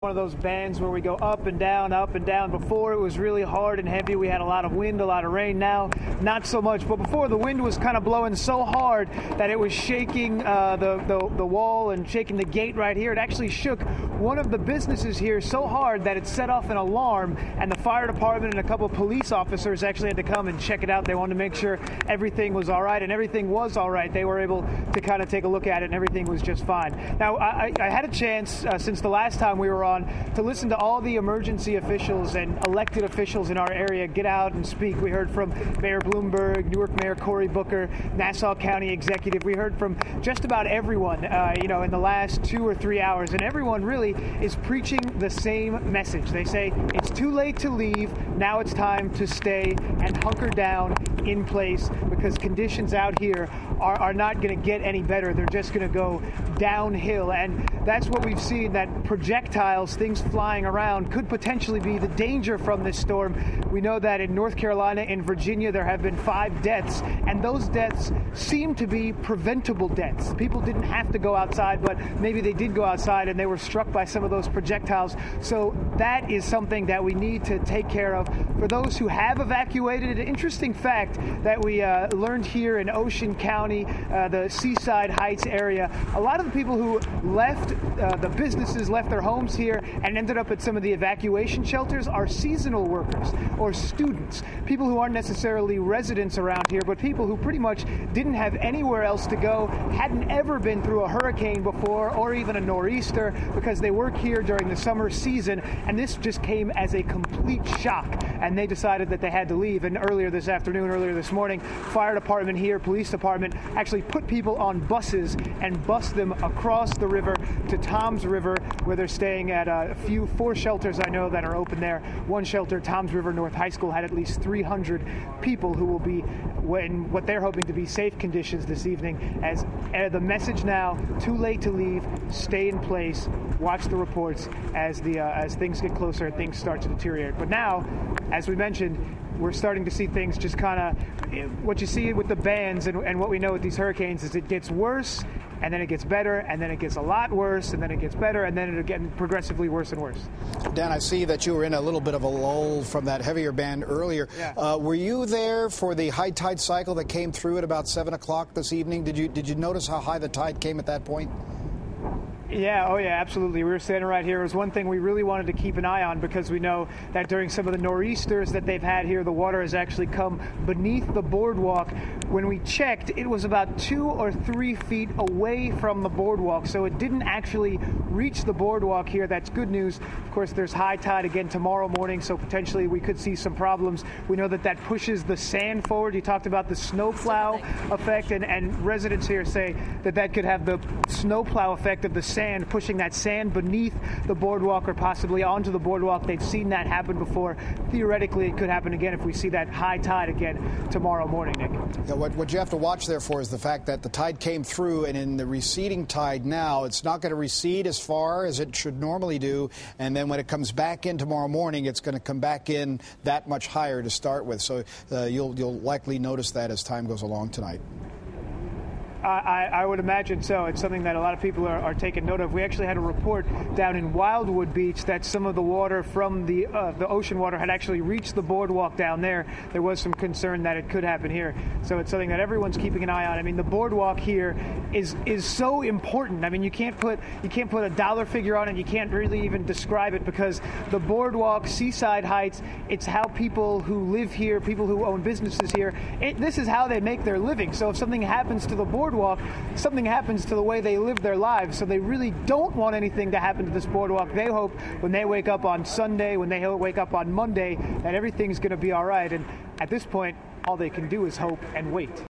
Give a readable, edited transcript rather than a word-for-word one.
One of those bands where we go up and down, up and down. Before it was really hard and heavy. We had a lot of wind, a lot of rain. Now, not so much. But before, the wind was kind of blowing so hard that it was shaking the wall and shaking the gate right here. It actually shook one of the businesses here so hard that it set off an alarm, and the fire department and a couple of police officers actually had to come and check it out. They wanted to make sure everything was all right, and everything was all right. They were able to kind of take a look at it, and everything was just fine. Now, I had a chance since the last time we were on to listen to all the emergency officials and elected officials in our area get out and speak. We heard from Mayor Bloomberg, Newark Mayor Cory Booker, Nassau County Executive. We heard from just about everyone, in the last 2 or 3 hours, and everyone really is preaching the same message. They say it's too late to leave. Now it's time to stay and hunker down in place because conditions out here are not going to get any better. They're just going to go downhill, and that's what we've seen, that projectiles, things flying around, could potentially be the danger from this storm. We know that in North Carolina and Virginia there have been 5 deaths, and those deaths seem to be preventable deaths. People didn't have to go outside, but maybe they did go outside and they were struck by some of those projectiles. So that is something that we need to take care of. For those who have evacuated, an interesting fact that we learned here in Ocean County, the Seaside Heights area, a lot of the people who left, the businesses left their homes here and ended up at some of the evacuation shelters are seasonal workers or students, people who aren't necessarily residents around here, but people who pretty much didn't have anywhere else to go, hadn't ever been through a hurricane before or even a nor'easter because they work here during the summer season, and this just came as a complete shock, and they decided that they had to leave. And earlier this morning, fire department here, police department actually put people on buses and bus them across the river to Toms River, where they're staying at 4 shelters I know that are open there. One shelter, Toms River North High School, had at least 300 people who will be in what they're hoping to be safe conditions this evening. As the message now, too late to leave, stay in place, watch the reports as things get closer and things start to deteriorate. But now, as we mentioned, we're starting to see things just kind of, what you see with the bands and what we know with these hurricanes is it gets worse, and then it gets better, and then it gets a lot worse, and then it gets better, and then it'll get progressively worse and worse. Dan, I see that you were in a little bit of a lull from that heavier band earlier. Yeah. Were you there for the high tide cycle that came through at about 7 o'clock this evening? Did you notice how high the tide came at that point? Yeah, absolutely. We were standing right here. It was one thing we really wanted to keep an eye on because we know that during some of the nor'easters that they've had here, the water has actually come beneath the boardwalk. When we checked, it was about 2 or 3 feet away from the boardwalk, so it didn't actually reach the boardwalk here. That's good news. Of course, there's high tide again tomorrow morning, so potentially we could see some problems. We know that pushes the sand forward. You talked about the snowplow effect, and residents here say that could have the snowplow effect of the sand, pushing that sand beneath the boardwalk or possibly onto the boardwalk. They've seen that happen before. Theoretically, it could happen again if we see that high tide again tomorrow morning, Nick. Yeah, what you have to watch there for is the fact that the tide came through, and in the receding tide now, it's not going to recede as far as it should normally do, and then when it comes back in tomorrow morning, it's going to come back in that much higher to start with. So you'll likely notice that as time goes along tonight. I would imagine so. It's something that a lot of people are taking note of. We actually had a report down in Wildwood Beach that some of the water from the ocean water had actually reached the boardwalk down there. There was some concern that it could happen here. So it's something that everyone's keeping an eye on. I mean, the boardwalk here is so important. I mean, you can't put a dollar figure on it. You can't really even describe it because the boardwalk, Seaside Heights, it's how people who live here, people who own businesses here, this is how they make their living. So if something happens to the boardwalk, something happens to the way they live their lives. So they really don't want anything to happen to this boardwalk. They hope when they wake up on Sunday, when they wake up on Monday, that everything's going to be all right. And at this point, all they can do is hope and wait.